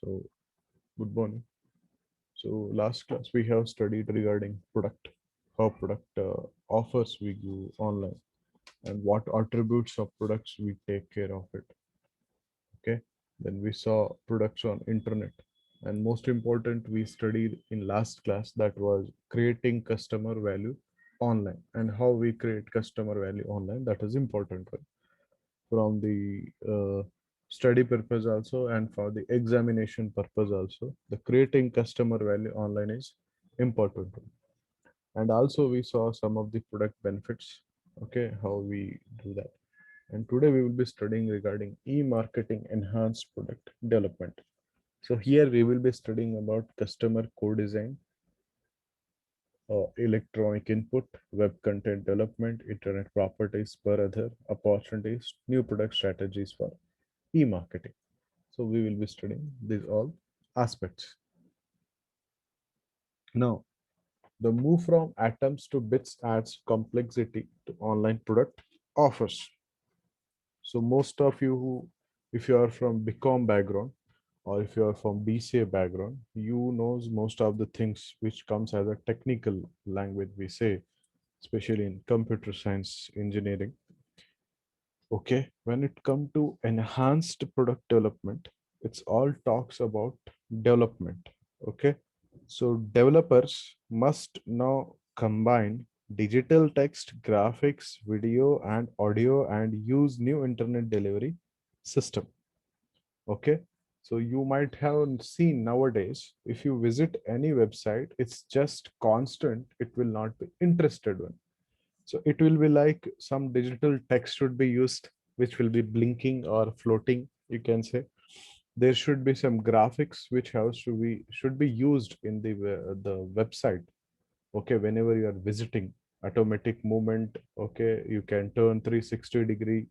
So, good morning. So, last class we have studied regarding product, how product offers we give online, and what attributes of products we take care of it. Okay. Then we saw products on internet, and most important, we studied in last class that was creating customer value online and how we create customer value online. That is important one from the study purpose also and for the examination purpose also. The creating customer value online is important. And also we saw some of the product benefits, okay, how we do that. And today we will be studying regarding e-marketing enhanced product development. So here we will be studying about customer co-design, electronic input, web content development, internet properties per other opportunities, new product strategies for e-marketing. So we will be studying these all aspects. Now, the move from atoms to bits adds complexity to online product offers. So most of you who, if you are from BCom background or if you are from BCA background, you knows most of the things which comes as a technical language we say, especially in computer science engineering. Okay, when it come to enhanced product development, it's all talks about development. Okay, so developers must now combine digital text, graphics, video, and audio and use new internet delivery system. Okay, so you might have seen nowadays, if you visit any website, it's just constant, it will not be interested one. So it will be like some digital text should be used, which will be blinking or floating, you can say. There should be some graphics which has to be should be used in the website. Okay, whenever you are visiting, automatic movement. Okay, you can turn 360-degree.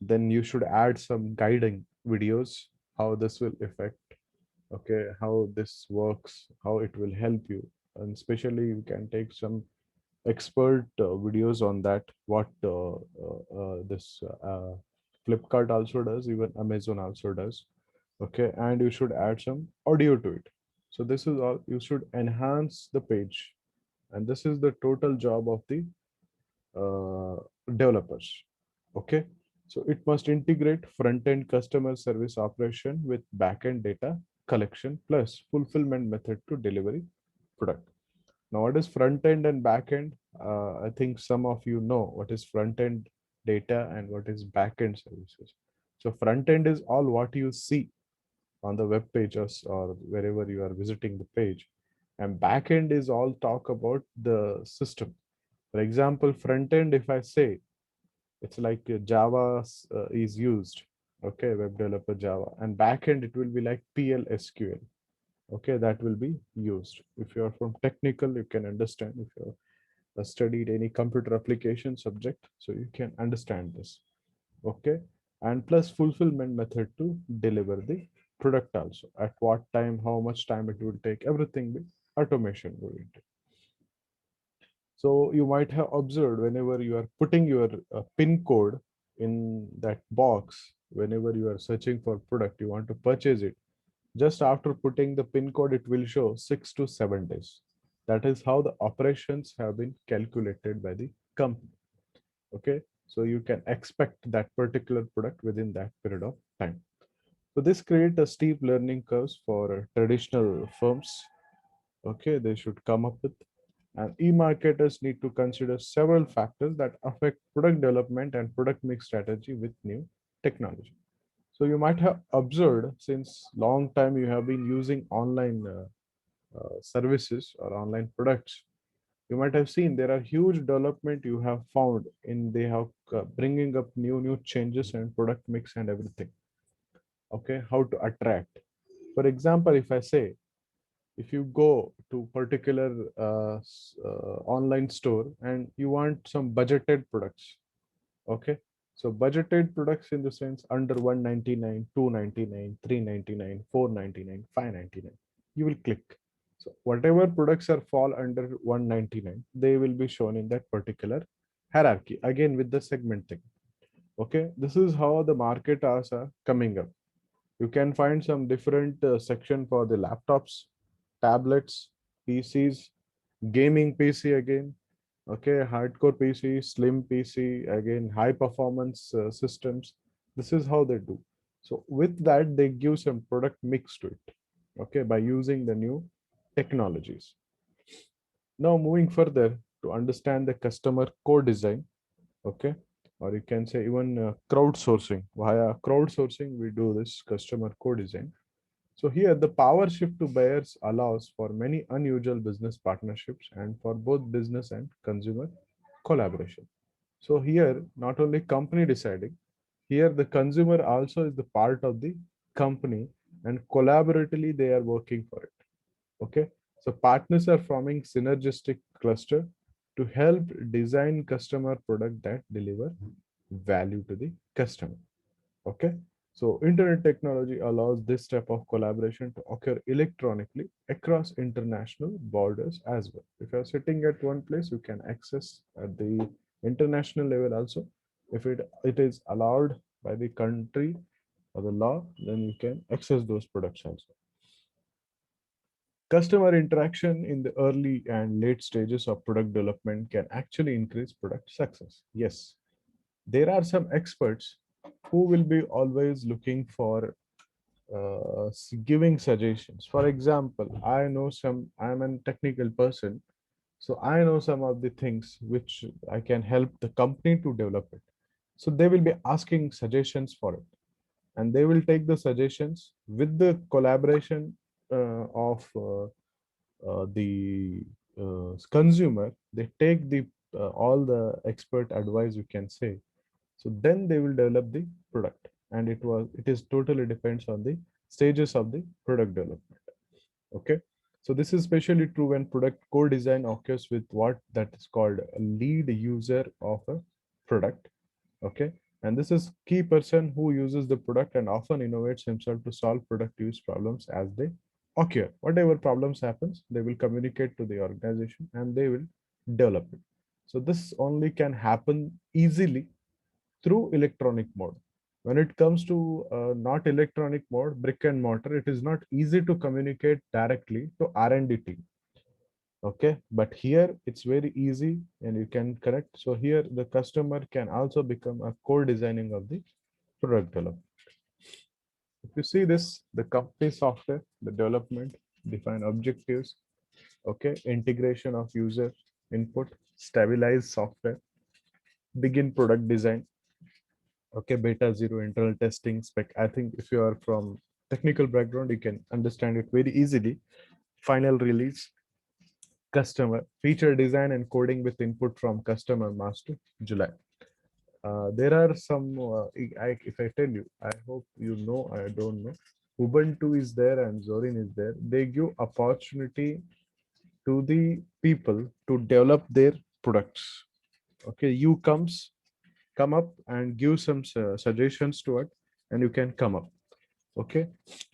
Then you should add some guiding videos, how this will affect. Okay, how this works, how it will help you, and especially you can take some expert videos on that, what this Flipkart also does, even Amazon also does. Okay, and you should add some audio to it. So this is all, you should enhance the page, and this is the total job of the uh, developers. Okay, so it must integrate front-end customer service operation with back-end data collection plus fulfillment method to delivery product. Now, what is front end and back end? I think some of you know what is front end data and what is back end services. So, front end is all what you see on the web pages or wherever you are visiting the page, and back end is all talk about the system. For example, front end, if I say it's like Java is used, okay, web developer Java, and back end it will be like PL SQL. Okay, that will be used. If you are from technical, you can understand. If you studied any computer application subject, so you can understand this. Okay, and plus fulfillment method to deliver the product also, at what time, how much time it will take, everything with automation oriented. So you might have observed whenever you are putting your pin code in that box, whenever you are searching for product, you want to purchase it, just after putting the pin code, it will show 6 to 7 days. That is how the operations have been calculated by the company. Okay, so you can expect that particular product within that period of time. So this create a steep learning curves for traditional firms. Okay, they should come up with, and e-marketers need to consider several factors that affect product development and product mix strategy with new technology. So you might have observed since long time you have been using online services or online products. You might have seen there are huge development you have found in they have bringing up new changes and product mix and everything. Okay, how to attract. For example, if I say if you go to particular online store and you want some budgeted products. Okay, so budgeted products in the sense under 199, 299, 399, 499, 599. You will click. So whatever products are fall under 199, they will be shown in that particular hierarchy. Again with the segment thing. Okay, this is how the market are coming up You can find some different section for the laptops, tablets, PCs, gaming PC again. Okay, hardcore PC, slim PC, again, high performance systems. This is how they do. So with that, they give some product mix to it. Okay, by using the new technologies. Now moving further to understand the customer core design. Okay, or you can say even crowdsourcing. Via crowdsourcing, we do this customer core design. So here the power shift to buyers allows for many unusual business partnerships and for both business and consumer collaboration. So here not only company deciding, here the consumer also is the part of the company and collaboratively they are working for it. Okay. So partners are forming synergistic cluster to help design customer product that deliver value to the customer. Okay. So internet technology allows this type of collaboration to occur electronically across international borders as well. If you're sitting at one place, you can access at the international level also. If it is allowed by the country or the law, then you can access those products also. Customer interaction in the early and late stages of product development can actually increase product success. Yes, there are some experts who will be always looking for giving suggestions. For example, I'm a technical person, so I know some of the things which I can help the company to develop it. So they will be asking suggestions for it, and they will take the suggestions with the collaboration of the consumer. They take the all the expert advice, you can say. So then they will develop the product, and it is totally depends on the stages of the product development. Okay, so this is especially true when product core design occurs with what that is called a lead user of a product. Okay, and this is key person who uses the product and often innovates himself to solve product use problems as they occur. Whatever problems happens, they will communicate to the organization and they will develop it. So this only can happen easily through electronic mode. When it comes to not electronic mode, brick and mortar, it is not easy to communicate directly to R&D team. Okay, but here it's very easy and you can connect. So here the customer can also become a core designing of the product development. If you see this, the company software, the development, define objectives, okay, integration of user input, stabilize software, begin product design, okay, beta zero internal testing spec. I think if you are from technical background, you can understand it very easily. Final release, customer feature design and coding with input from customer master July. There are some if I tell you, I hope you know, I don't know, Ubuntu is there and Zorin is there. They give opportunity to the people to develop their products. Okay, you come up and give some suggestions to it and you can come up. Okay,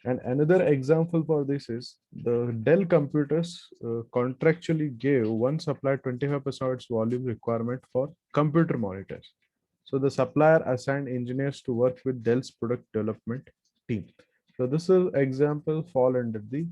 and another example for this is the Dell computers contractually gave one supplier 25% of its volume requirement for computer monitors. So the supplier assigned engineers to work with Dell's product development team. So this is example fall under the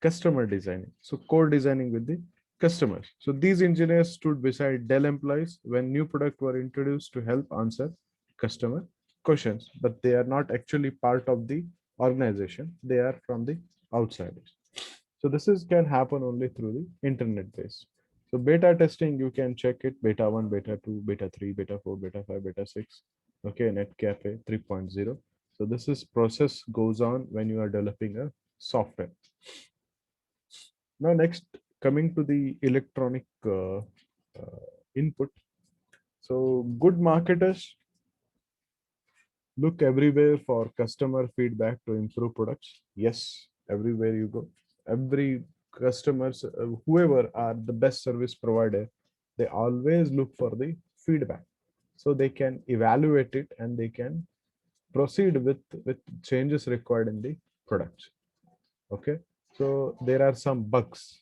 customer designing. So core designing with the customers. So these engineers stood beside Dell employees when new product were introduced to help answer customer questions, but they are not actually part of the organization. They are from the outsiders. So this is can happen only through the internet base. So beta testing, you can check it, beta 1, beta 2, beta 3, beta 4, beta 5, beta 6. Okay, Netcafe 3.0. So this is process goes on when you are developing a software. Now next, coming to the electronic input. So good marketers look everywhere for customer feedback to improve products. Yes, everywhere you go, every customers, whoever are the best service provider, they always look for the feedback so they can evaluate it and they can proceed with changes required in the products. Okay, so there are some bugs.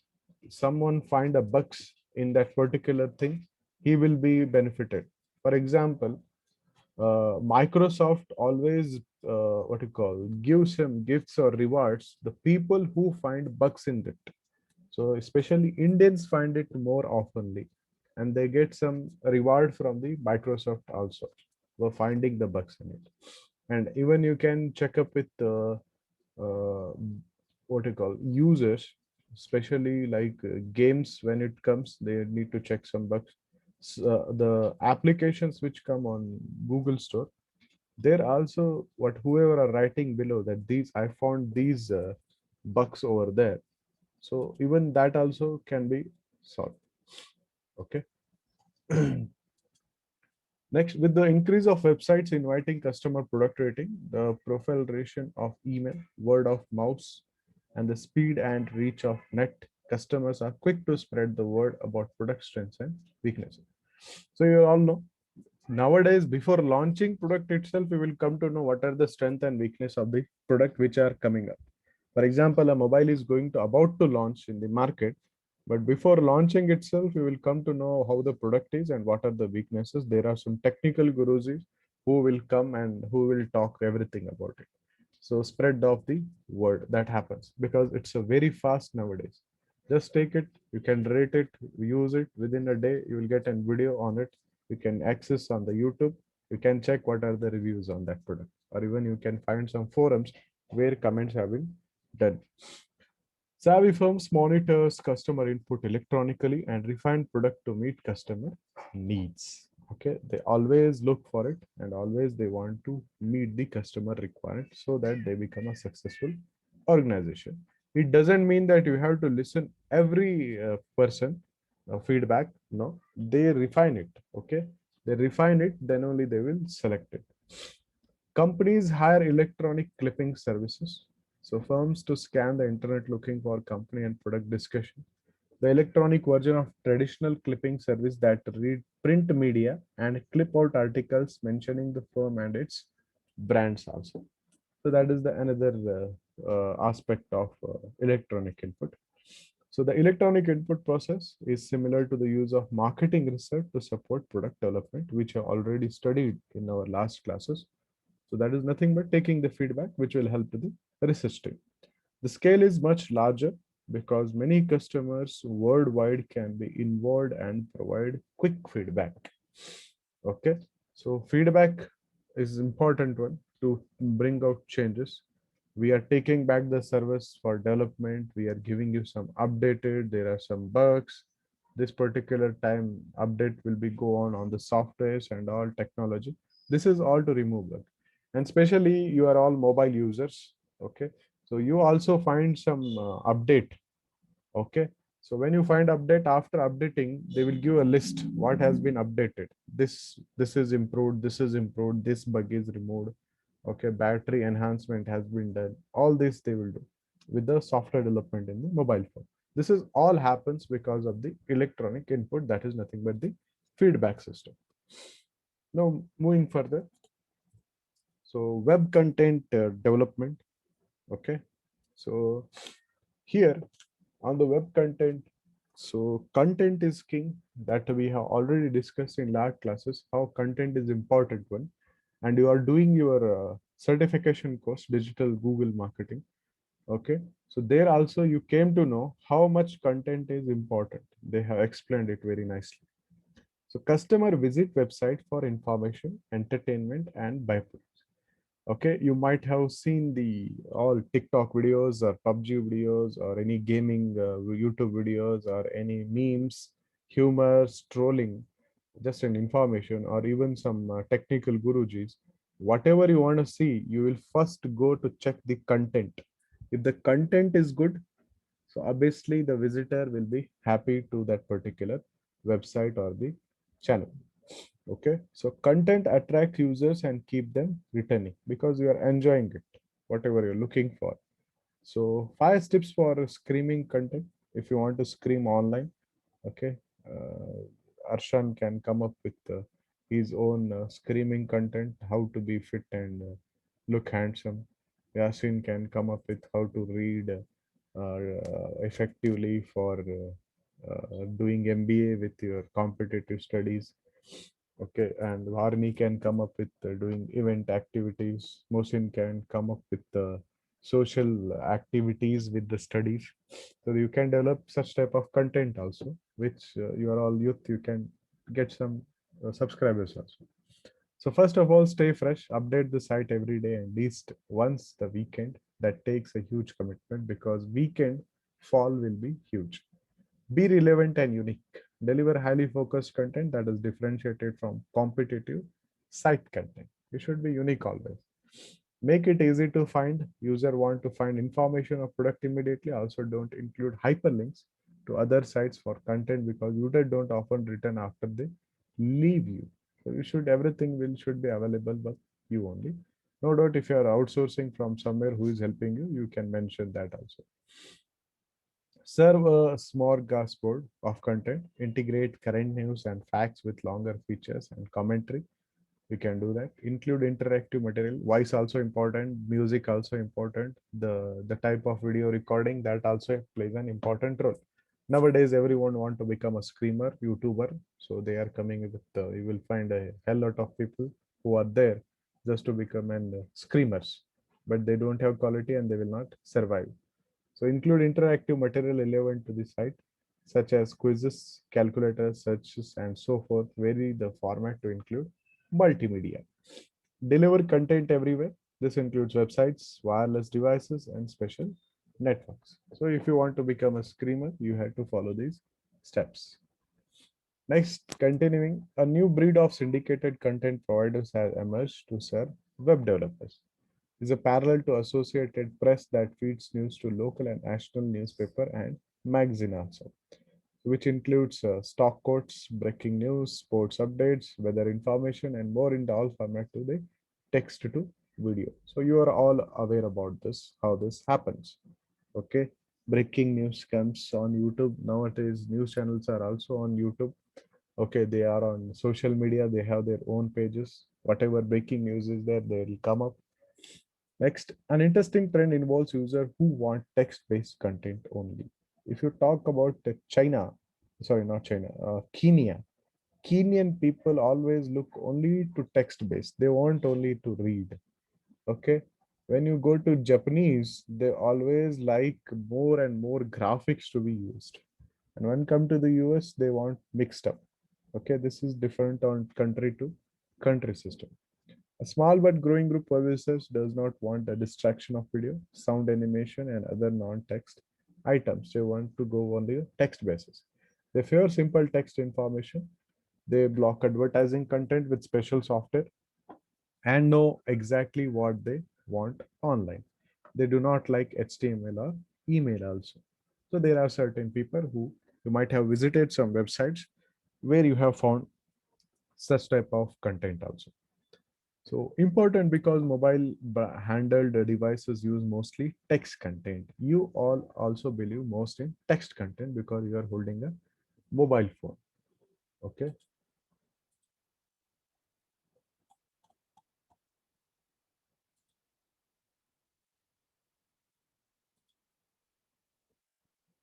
Someone find a bugs in that particular thing, he will be benefited. For example, Microsoft always what you call, gives him gifts or rewards the people who find bugs in it. So especially Indians find it more oftenly, and they get some reward from the Microsoft also for finding the bugs in it. And even you can check up with uh, what you call users, especially like games. When it comes, they need to check some bugs. The applications which come on Google Store, they're also what whoever are writing below that these I found these bugs over there. So even that also can be solved. Okay. Next, with the increase of websites inviting customer product rating, the proliferation of email, word of mouth, and the speed and reach of net, customers are quick to spread the word about product strengths and weaknesses. So you all know nowadays, before launching product itself, we will come to know what are the strength and weakness of the product which are coming up. For example, a mobile is going to about to launch in the market, but before launching itself, you will come to know how the product is and what are the weaknesses. There are some technical gurus who will come and who will talk everything about it. So spread of the word that happens because it's a very fast nowadays. Just take it, you can rate it, use it within a day. You will get a video on it. You can access on the YouTube. You can check what are the reviews on that product, or even you can find some forums where comments have been done. Savvy firms monitors customer input electronically and refine product to meet customer needs. Okay, they always look for it and always they want to meet the customer requirement so that they become a successful organization. It doesn't mean that you have to listen every person feedback. No, they refine it. Okay, they refine it, then only they will select it. Companies hire electronic clipping services. So firms to scan the internet looking for company and product discussion. The electronic version of traditional clipping service that read print media and clip out articles mentioning the firm and its brands also. So that is the another aspect of electronic input. So the electronic input process is similar to the use of marketing research to support product development, which I already studied in our last classes. So that is nothing but taking the feedback, which will help to the research team. The scale is much larger because many customers worldwide can be involved and provide quick feedback. Okay, so feedback is important one to bring out changes. We are taking back the service for development. We are giving you some updated. There are some bugs. This particular time update will be go on the softwares and all technology. This is all to remove bug, and especially you are all mobile users. Okay, so you also find some update. Okay, so when you find update, after updating they will give a list what has been updated. This is improved, this is improved, this bug is removed. Okay, battery enhancement has been done. All this they will do with the software development in the mobile phone. This is all happens because of the electronic input, that is nothing but the feedback system. Now moving further, so web content development. Okay, so here on the web content, so content is king, that we have already discussed in last classes how content is important one. And you are doing your certification course digital Google marketing. Okay, so there also you came to know how much content is important. They have explained it very nicely. So customer visit website for information, entertainment, and byproducts. Okay, you might have seen the all TikTok videos or PUBG videos or any gaming YouTube videos or any memes, humor, trolling, just an information or even some technical gurujis. Whatever you want to see, you will first go to check the content. If the content is good, so obviously the visitor will be happy to that particular website or the channel. Okay, so content attract users and keep them returning because you are enjoying it, whatever you're looking for. So 5 tips for screaming content if you want to scream online. Okay, Arshan can come up with his own screaming content, how to be fit and look handsome. Yasin can come up with how to read effectively for doing MBA with your competitive studies. Okay, and Varni can come up with doing event activities. Mosin can come up with social activities with the studies. So you can develop such type of content also, which you are all youth. You can get some subscribers also. So first of all, stay fresh, update the site every day, at least once the weekend. That takes a huge commitment because weekend fall will be huge. Be relevant and unique. Deliver highly focused content that is differentiated from competitive site content. You should be unique always. Make it easy to find. User want to find information of product immediately. Also, don't include hyperlinks to other sites for content because users don't often return after they leave you. So you should everything will should be available, but you only. No doubt, if you are outsourcing from somewhere who is helping you, you can mention that also. Serve a smorgasbord of content, integrate current news and facts with longer features and commentary. You can do that. Include interactive material. Voice also important, music also important. The type of video recording that also plays an important role. Nowadays, everyone want to become a screamer, YouTuber. So they are coming with, you will find a hell lot of people who are there just to become an screamers, but they don't have quality and they will not survive. So include interactive material relevant to the site, such as quizzes, calculators, searches, and so forth. Vary the format to include multimedia. Deliver content everywhere. This includes websites, wireless devices, and special networks. So if you want to become a screamer, you have to follow these steps. Next, continuing, a new breed of syndicated content providers has emerged to serve web developers. Is a parallel to Associated Press that feeds news to local and national newspaper and magazine also, which includes stock quotes, breaking news, sports updates, weather information, and more in the all format to the text to video. So you are all aware about this, how this happens. Okay. Breaking news comes on YouTube. Nowadays, news channels are also on YouTube. Okay, they are on social media, they have their own pages. Whatever breaking news is there, they will come up. Next, an interesting trend involves users who want text-based content only. If you talk about China, sorry, not China, Kenya, Kenyan people always look only to text-based. They want only to read. Okay. When you go to Japanese, they always like more and more graphics to be used. And when come to the US, they want mixed up. Okay, this is different on country to country system. A small but growing group of users does not want a distraction of video, sound animation, and other non-text items. They want to go on the text basis. They favor simple text information. They block advertising content with special software and know exactly what they want online. They do not like HTML or email also. So there are certain people who you might have visited some websites where you have found such type of content also. So important because mobile handled devices use mostly text content. You all also believe most in text content because you are holding a mobile phone. Okay.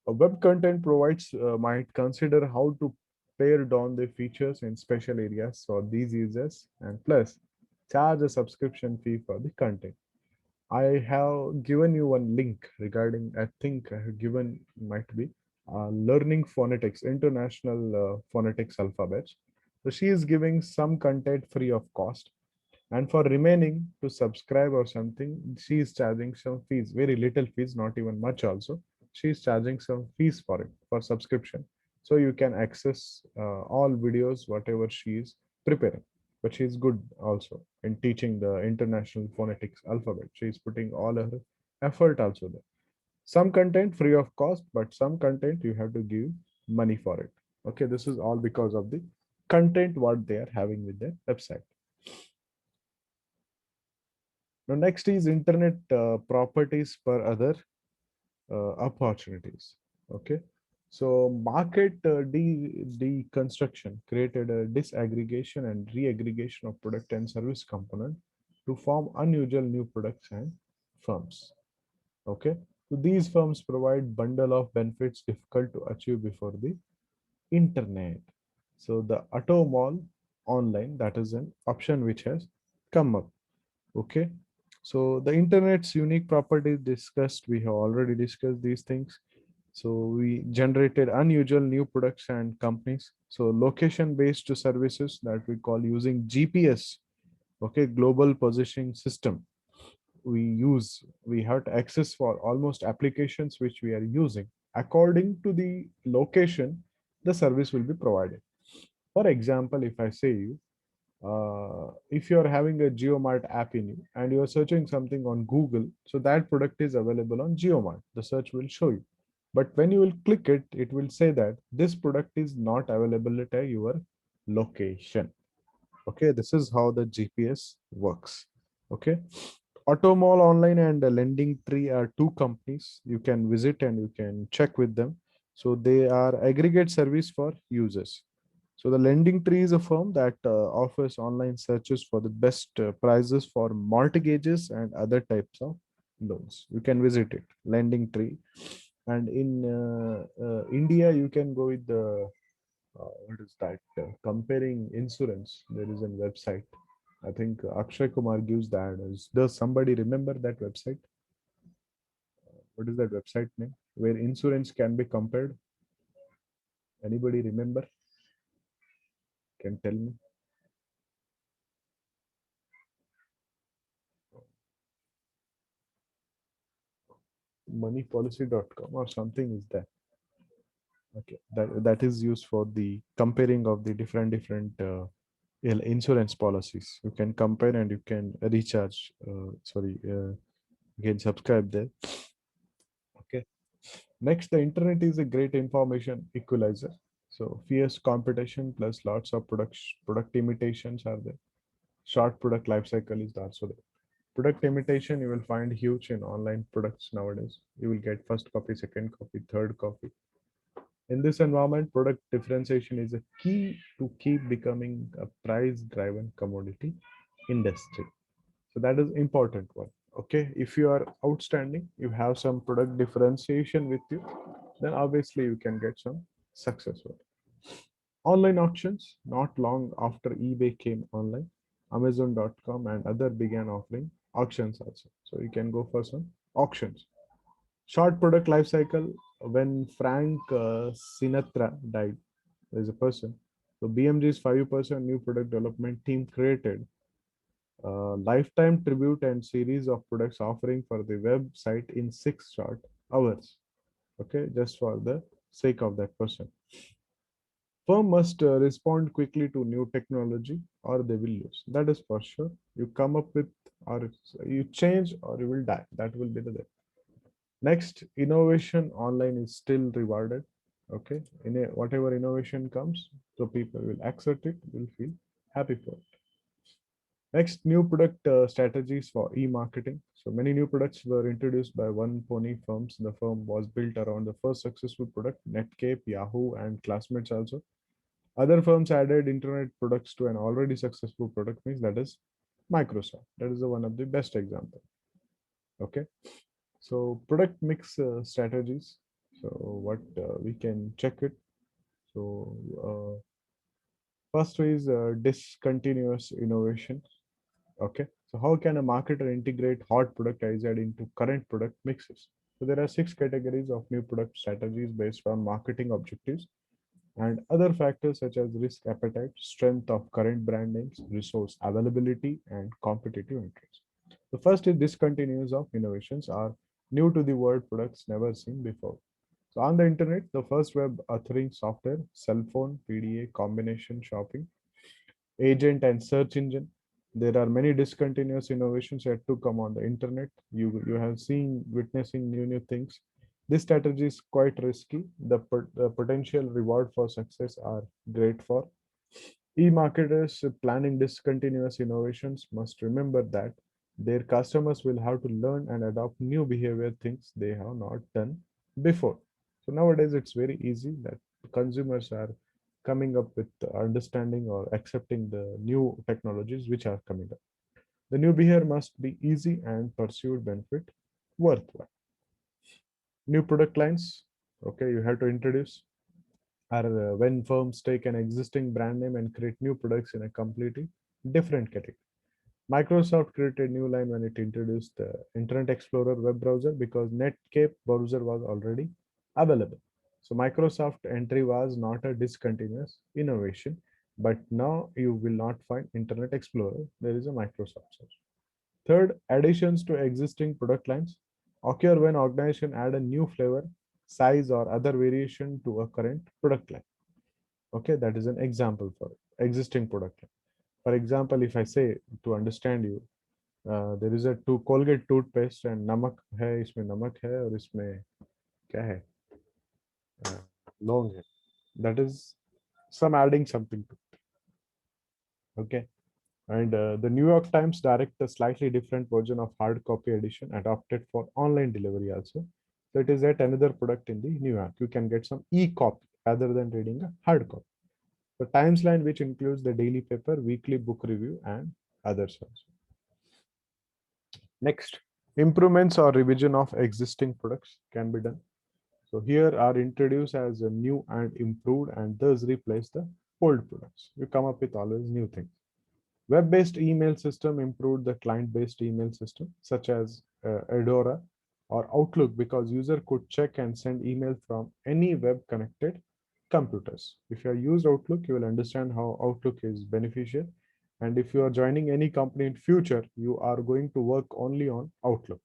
A web content provides might consider how to pare down the features in special areas for these users and plus charge a subscription fee for the content. I have given you one link regarding, I think I have given might be learning phonetics, international phonetics alphabets. So she is giving some content free of cost. And for remaining to subscribe or something, she is charging some fees, very little fees, not even much also. She is charging some fees for it, for subscription. So you can access all videos, whatever she is preparing. But she is good also in teaching the international phonetics alphabet. She is putting all her effort also there. Some content free of cost, but some content you have to give money for it. Okay, this is all because of the content what they are having with their website. Now, next is internet properties per other opportunities. Okay, so market deconstruction created a disaggregation and reaggregation of product and service component to form unusual new products and firms. Okay, so these firms provide bundle of benefits difficult to achieve before the internet. So the auto mall. online. That is an option which has come up. Okay. So the internet's unique properties discussed, we have already discussed these things. So we generated unusual new products and companies. So location based services that we call using GPS, okay, global positioning system. We have to access for almost applications which we are using. According to the location, the service will be provided. For example, if I say you, if you're having a GeoMart app in you and you're searching something on Google, so that product is available on GeoMart. The search will show you. But when you will click it, it will say that this product is not available at your location. Okay, this is how the GPS works. Okay. Automall Online and Lending Tree are two companies you can visit and you can check with them. So they are aggregate service for users. So the Lending Tree is a firm that offers online searches for the best prices for mortgages and other types of loans. You can visit it, Lending Tree. And in India, you can go with the what is that? Comparing insurance. There is a website. I think Akshay Kumar gives the ad. Does somebody remember that website? What is that website name? Where insurance can be compared? Anybody remember? Can tell me? Moneypolicy.com or something is that. Okay, that is used for the comparing of the different insurance policies. You can compare and you can recharge. You can subscribe there. Okay. Next, the internet is a great information equalizer. So fierce competition plus lots of product imitations are there. Short product life cycle is also there. Product imitation you will find huge in online products nowadays. You will get first copy, second copy, third copy. In this environment, product differentiation is a key to keep becoming a price-driven commodity industry. So that is important one. Okay, if you are outstanding, you have some product differentiation with you, then obviously you can get some successful. Online auctions, not long after eBay came online, Amazon.com and other began offering auctions also. So you can go for some auctions. Short product life cycle, when Frank Sinatra died, there's a person. So BMG's 5% new product development team created a lifetime tribute and series of products offering for the website in 6 short hours. Okay, just for the sake of that person. Firm must respond quickly to new technology or they will lose. That is for sure. You come up with or you change or you will die. That will be the day. Next, innovation online is still rewarded. Okay, whatever innovation comes, so people will accept it, will feel happy for it. Next, new product strategies for e-marketing. So many new products were introduced by one pony firms. The firm was built around the first successful product, Netscape, Yahoo, and Classmates also. Other firms added internet products to an already successful product mix, that is Microsoft. That is one of the best example. Okay, so product mix strategies. So what we can check it. So first is discontinuous innovation. Okay, so how can a marketer integrate hot product idea into current product mixes? So there are 6 categories of new product strategies based on marketing objectives and other factors such as risk appetite, strength of current brand names, resource availability, and competitive interest. The first is discontinuous of innovations are new to the world products never seen before. So on the internet, the first web authoring software, cell phone, PDA, combination shopping, agent and search engine. There are many discontinuous innovations yet to come on the internet. You have seen witnessing new things. This strategy is quite risky. The potential reward for success are great for e-marketers planning discontinuous innovations must remember that their customers will have to learn and adopt new behavior things they have not done before. So nowadays it's very easy that consumers are coming up with understanding or accepting the new technologies which are coming up. The new behavior must be easy and pursued benefit worthwhile. New product lines. Okay, you have to introduce. are when firms take an existing brand name and create new products in a completely different category. Microsoft created new line when it introduced the Internet Explorer web browser because Netscape browser was already available. So Microsoft entry was not a discontinuous innovation, but now you will not find Internet Explorer. There is a Microsoft search. Third, additions to existing product lines occur when organization add a new flavor, size, or other variation to a current product line. Okay, that is an example for existing product line. For example, if I say to understand you, there is a two Colgate toothpaste and नमक है इसमें नमक है और इसमें क्या है लौंग है. That is some adding something to it. Okay. And the New York Times direct a slightly different version of hard copy edition adopted for online delivery also. So it is yet another product in the New York. You can get some e-copy rather than reading a hard copy. The Times line, which includes the daily paper, weekly book review, and others also. Next, improvements or revision of existing products can be done. So here are introduced as a new and improved and thus replace the old products. You come up with always new things. Web-based email system improved the client-based email system, such as Edora or Outlook, because user could check and send email from any web-connected computers. If you have used Outlook, you will understand how Outlook is beneficial. And if you are joining any company in future, you are going to work only on Outlook.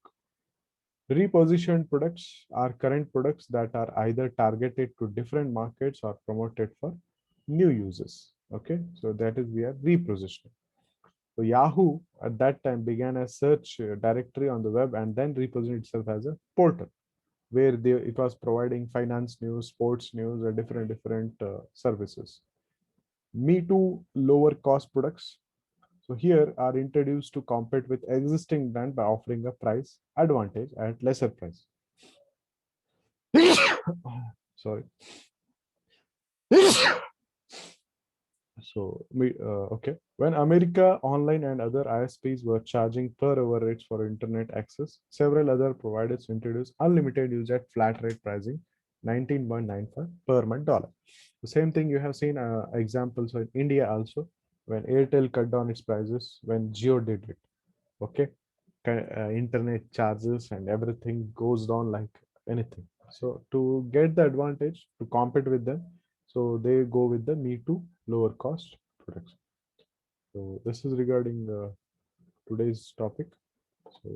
Repositioned products are current products that are either targeted to different markets or promoted for new users. Okay, so that is we are repositioning. So Yahoo at that time began a search directory on the web and then repositioned itself as a portal where it was providing finance news, sports news, or different services. Me Too lower cost products. So here are introduced to compete with existing brand by offering a price advantage at lesser price. Sorry. Okay. When America Online and other ISPs were charging per hour rates for internet access, several other providers introduced unlimited use at flat rate pricing, 19.95 per month dollar. The same thing you have seen examples in India also, when Airtel cut down its prices, when Jio did it. Okay. Internet charges and everything goes down like anything. So to get the advantage to compete with them, so they go with the Me Too lower cost products. So this is regarding today's topic. So